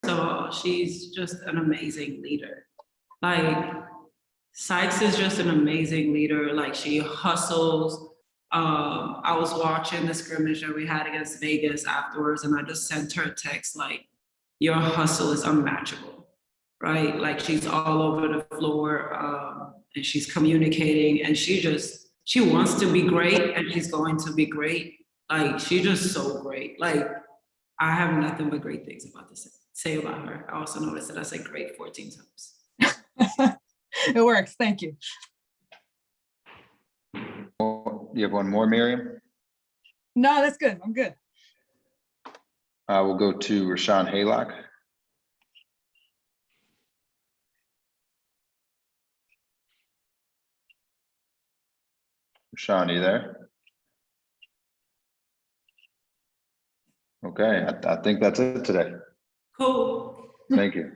of all, she's just an amazing leader. Like, Sykes is just an amazing leader. Like, she hustles. I was watching the scrimmage that we had against Vegas afterwards, and I just sent her a text like, your hustle is unmatchable, right? Like, she's all over the floor, and she's communicating, and she wants to be great, and she's going to be great. Like, she's just so great. Like, I have nothing but great things about to say about her. I also noticed that I said great 14 times. It works. Thank you. You have one more, Miriam? No, that's good. I'm good. We'll go to Rashawn Haylock. Rashawn, are you there? Okay, I think that's it today. Cool. Thank you.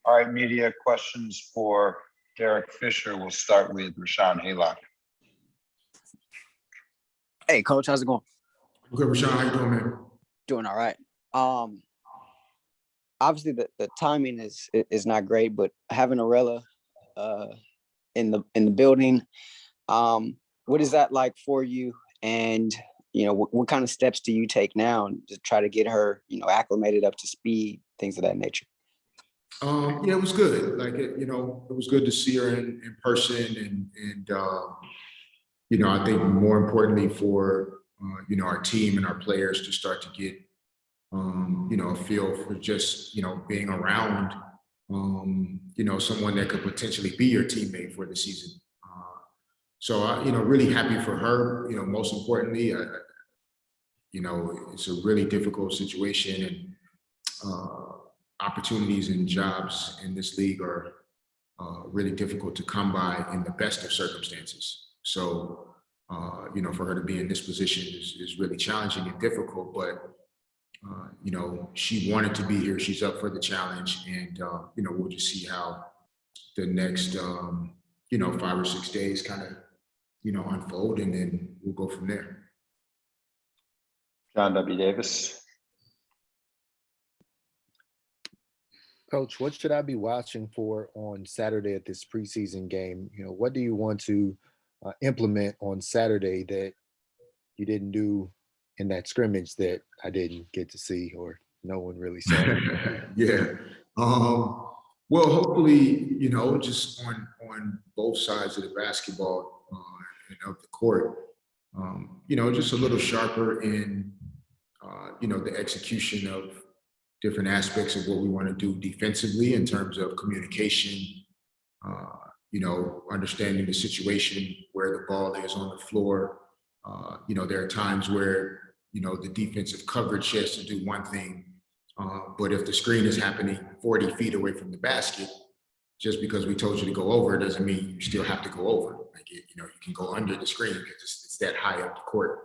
All right, media questions for Derek Fisher. We'll start with Rashawn Haylock. Hey, Coach, how's it going? Good, Rashawn. How you doing, man? Doing all right. Obviously, the timing is not great, but having Arella in the building, what is that like for you? And what kind of steps do you take now to try to get her, acclimated up to speed, things of that nature? Yeah, it was good. Like it was good to see her in person, and I think more importantly for our team and our players to start to get a feel for just being around someone that could potentially be your teammate for the season. So really happy for her. Most importantly, it's a really difficult situation, and opportunities and jobs in this league are really difficult to come by in the best of circumstances. So, for her to be in this position is really challenging and difficult, but, she wanted to be here. She's up for the challenge, and, we'll just see how the next, 5 or 6 days kind of, unfold, and then we'll go from there. John W. Davis. Coach, what should I be watching for on Saturday at this preseason game? What do you want to implement on Saturday that you didn't do in that scrimmage that I didn't get to see, or no one really saw? Yeah. Well, hopefully, just on both sides of the basketball and of the court, just a little sharper in, the execution of different aspects of what we want to do defensively in terms of communication, understanding the situation where the ball is on the floor. There are times where, the defensive coverage has to do one thing, but if the screen is happening 40 feet away from the basket, just because we told you to go over doesn't mean you still have to go over. Like, you can go under the screen because it's that high up the court.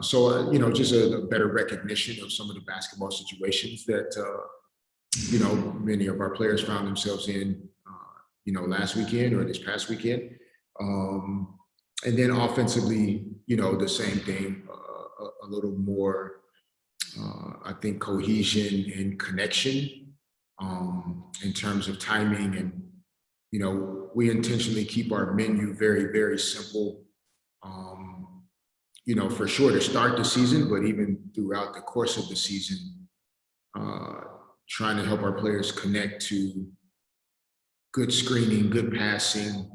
So, just a better recognition of some of the basketball situations that, many of our players found themselves in, last weekend or this past weekend. And then offensively, the same thing, a little more, I think, cohesion and connection in terms of timing. And, we intentionally keep our menu very, very simple. For sure to start the season, but even throughout the course of the season, trying to help our players connect to good screening, good passing,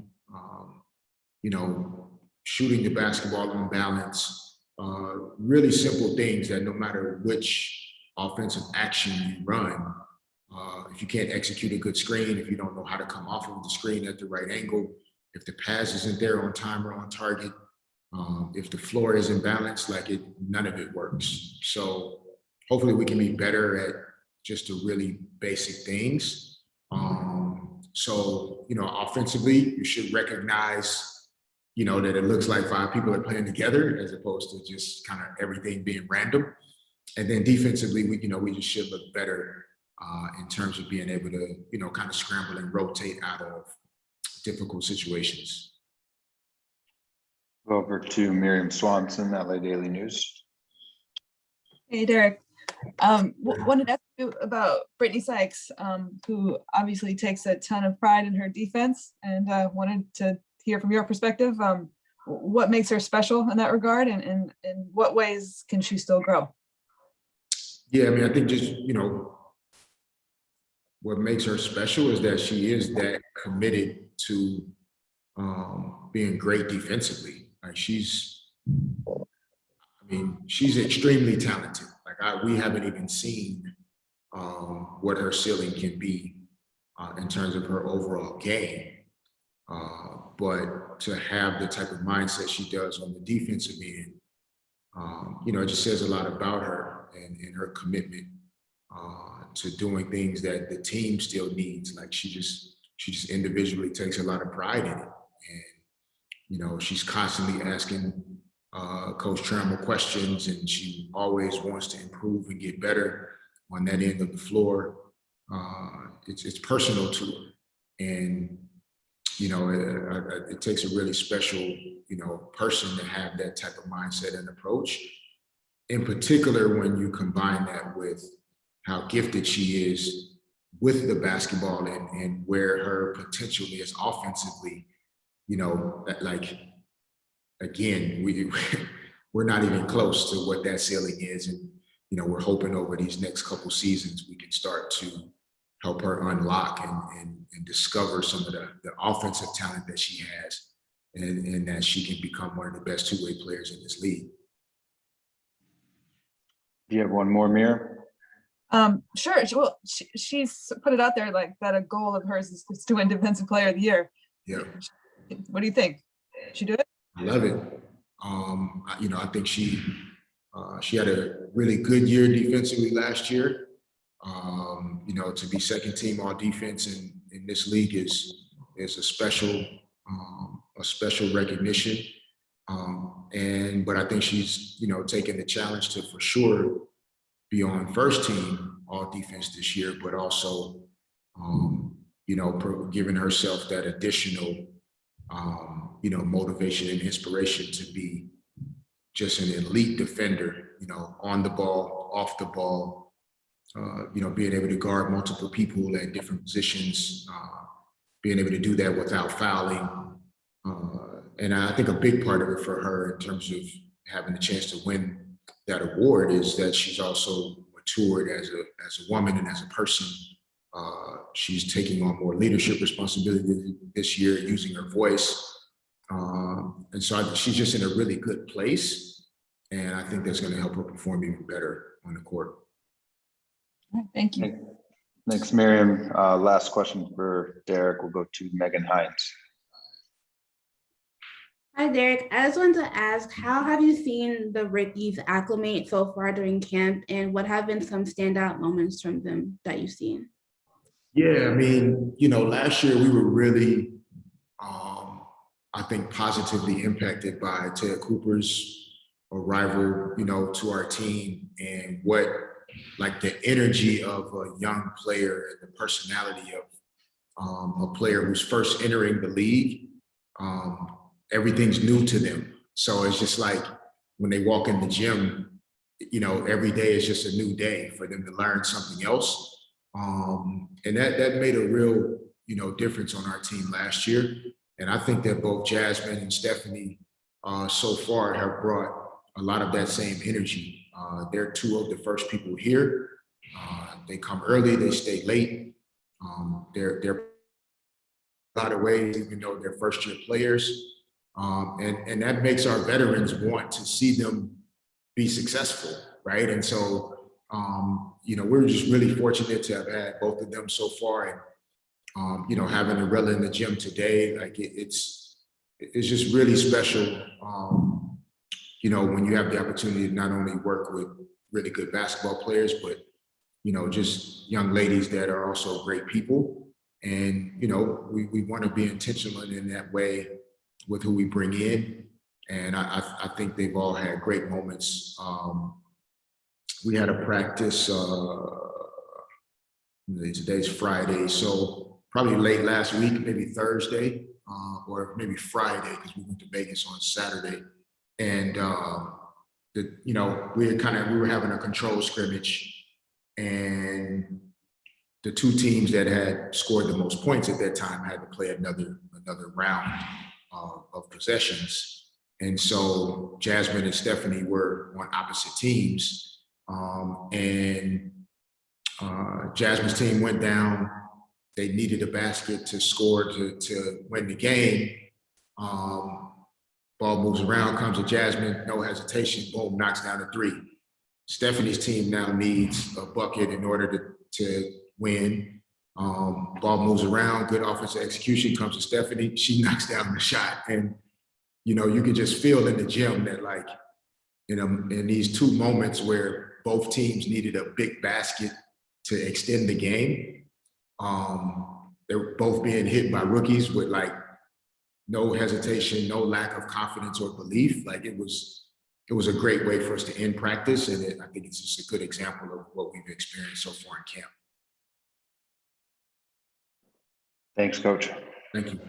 shooting the basketball on balance, really simple things that no matter which offensive action you run, if you can't execute a good screen, if you don't know how to come off of the screen at the right angle, if the pass isn't there on time or on target, if the floor isn't balanced, none of it works. So hopefully we can be better at just the really basic things. So, offensively, you should recognize, that it looks like 5 people are playing together as opposed to just kind of everything being random. And then defensively, we just should look better in terms of being able to, kind of scramble and rotate out of difficult situations. Over to Miriam Swanson, LA Daily News. Hey, Derek. Wanted to ask you about Brittney Sykes, who obviously takes a ton of pride in her defense, and wanted to hear from your perspective, what makes her special in that regard, and in what ways can she still grow? Yeah, I mean, I think just, what makes her special is that she is that committed to being great defensively. Like she's extremely talented. Like we haven't even seen what her ceiling can be in terms of her overall game. But to have the type of mindset she does on the defensive end, it just says a lot about her and her commitment to doing things that the team still needs. Like she just individually takes a lot of pride in it. And, she's constantly asking Coach Trammell questions, and she always wants to improve and get better on that end of the floor. It's personal to her. And, it takes a really special, person to have that type of mindset and approach. In particular, when you combine that with how gifted she is with the basketball and where her potential is offensively, like, again, we're not even close to what that ceiling is. And, we're hoping over these next couple seasons, we can start to help her unlock and discover some of the offensive talent that she has, and that she can become one of the best two-way players in this league. Do you have one more, Miriam? Sure. Well, she's put it out there like that a goal of hers is to win Defensive Player of the Year. Yeah. What do you think? She do it? I love it. I think she had a really good year defensively last year. To be second team all defense in this league is a special recognition. But I think she's, taking the challenge to for sure be on first team all defense this year, but also, giving herself that additional, motivation and inspiration to be just an elite defender, on the ball, off the ball, being able to guard multiple people at different positions, being able to do that without fouling. And I think a big part of it for her in terms of having the chance to win that award is that she's also matured as a woman and as a person. She's taking on more leadership responsibility this year, using her voice. And so she's just in a really good place. And I think that's going to help her perform even better on the court. All right, thank you. Thanks, Miriam. Last question for Derek. We'll go to Megan Hines. Hi, Derek. I just wanted to ask, how have you seen the rookies acclimate so far during camp, and what have been some standout moments from them that you've seen? Yeah, I mean, last year we were really, I think, positively impacted by Ted Cooper's arrival, to our team, and what, like, the energy of a young player and the personality of a player who's first entering the league. Everything's new to them. So it's just like when they walk in the gym, every day is just a new day for them to learn something else. And that made a real, difference on our team last year. And I think that both Jasmine and Stephanie so far have brought a lot of that same energy. They're two of the first people here. They come early, they stay late. They're a lot of ways, even though they're first year players. And that makes our veterans want to see them be successful, right? And so, we're just really fortunate to have had both of them so far. And, having Arella in the gym today, like it's just really special, when you have the opportunity to not only work with really good basketball players, but, just young ladies that are also great people. And, we want to be intentional in that way with who we bring in. And I think they've all had great moments we had a practice, today's Friday, so probably late last week, maybe Thursday, or maybe Friday, because we went to Vegas on Saturday. And we were having a control scrimmage, and the two teams that had scored the most points at that time had to play another round of possessions. And so Jasmine and Stephanie were on opposite teams, and Jasmine's team went down. They needed a basket to score to win the game. Ball moves around, comes to Jasmine, no hesitation, boom, knocks down a three. Stephanie's team now needs a bucket in order to win. Ball moves around, good offensive execution, comes to Stephanie, she knocks down the shot. And you could just feel in the gym that, like, in these two moments where both teams needed a big basket to extend the game, they were both being hit by rookies with like no hesitation, no lack of confidence or belief. Like it was a great way for us to end practice, and I think it's just a good example of what we've experienced so far in camp. Thanks, Coach. Thank you.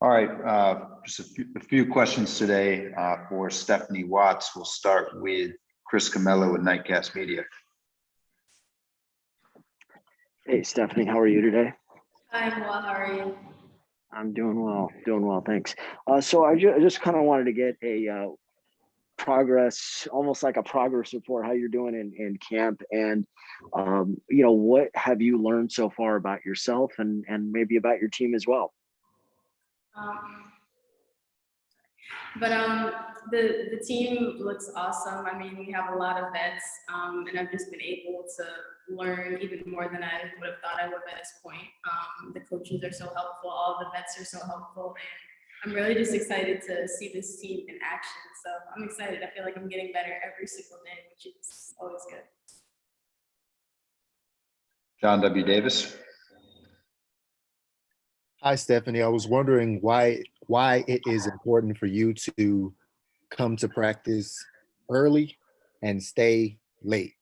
All right, just a few questions today for Stephanie Watts. We'll start with Chris Camello with Nightcast Media. Hey, Stephanie, how are you today? I'm well, how are you? I'm doing well, thanks. So I just kind of wanted to get a progress, almost like a progress report, how you're doing in camp, and what have you learned so far about yourself and maybe about your team as well? The team looks awesome. I mean, we have a lot of vets, and I've just been able to learn even more than I would have thought I would at this point. The coaches are so helpful, all the vets are so helpful, and I'm really just excited to see this team in action. So I'm excited. I feel like I'm getting better every single day, which is always good. John W. Davis. Hi, Stephanie. I was wondering why it is important for you to come to practice early and stay late.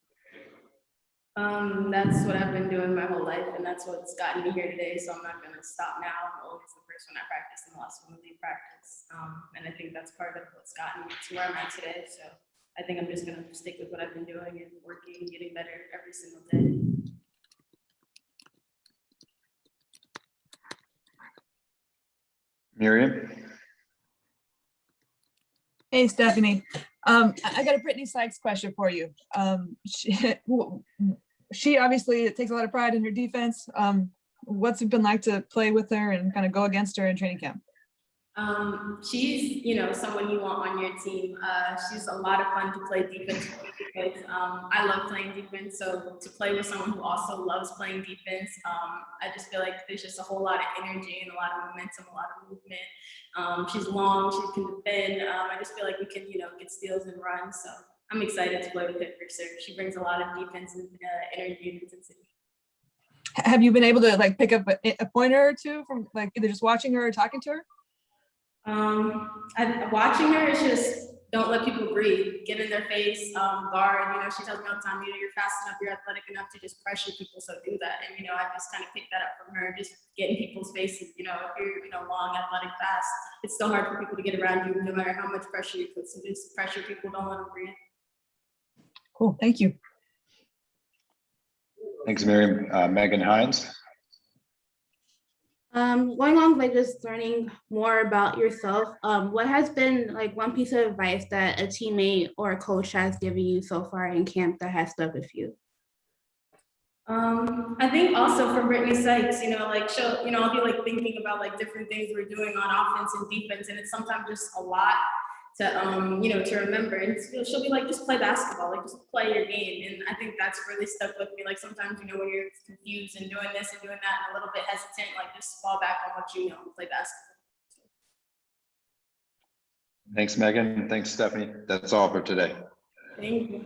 That's what I've been doing my whole life, and that's what's gotten me here today. So I'm not going to stop now. I'm always the first one I practice and the last one to leave practice. And I think that's part of what's gotten me to where I'm at today. So I think I'm just going to stick with what I've been doing and working and getting better every single day. Miriam. Hey, Stephanie. I got a Brittney Sykes question for you. She obviously takes a lot of pride in her defense. What's it been like to play with her and kind of go against her in training camp? She's, someone you want on your team. She's a lot of fun to play defense with because I love playing defense. So to play with someone who also loves playing defense, I just feel like there's just a whole lot of energy and a lot of momentum, a lot of movement. She's long, she can defend. I just feel like we can, get steals and runs. So I'm excited to play with her for sure. She brings a lot of defensive energy and intensity. Have you been able to pick up a pointer or two from either just watching her or talking to her? Watching her is just don't let people breathe, get in their face, guard. She tells me all the time, you're fast enough, you're athletic enough to just pressure people, so do that. And I just kind of picked that up from her, just get in people's faces. If you're long, athletic, fast, it's still hard for people to get around you, no matter how much pressure you put. So just pressure people, don't let them breathe. Cool, thank you. Thanks, Miriam. Megan Hines. Going on by just learning more about yourself, what has been one piece of advice that a teammate or a coach has given you so far in camp that has stuck with you? I think also for Brittney Sykes, I'll be thinking about different things we're doing on offense and defense, and it's sometimes just a lot to to remember. And she'll be like, just play basketball, just play your game. And I think that's really stuck with me. Sometimes, when you're confused and doing this and doing that and a little bit hesitant, just fall back on what you know and play basketball. Thanks, Megan. Thanks, Stephanie. That's all for today. Thank you.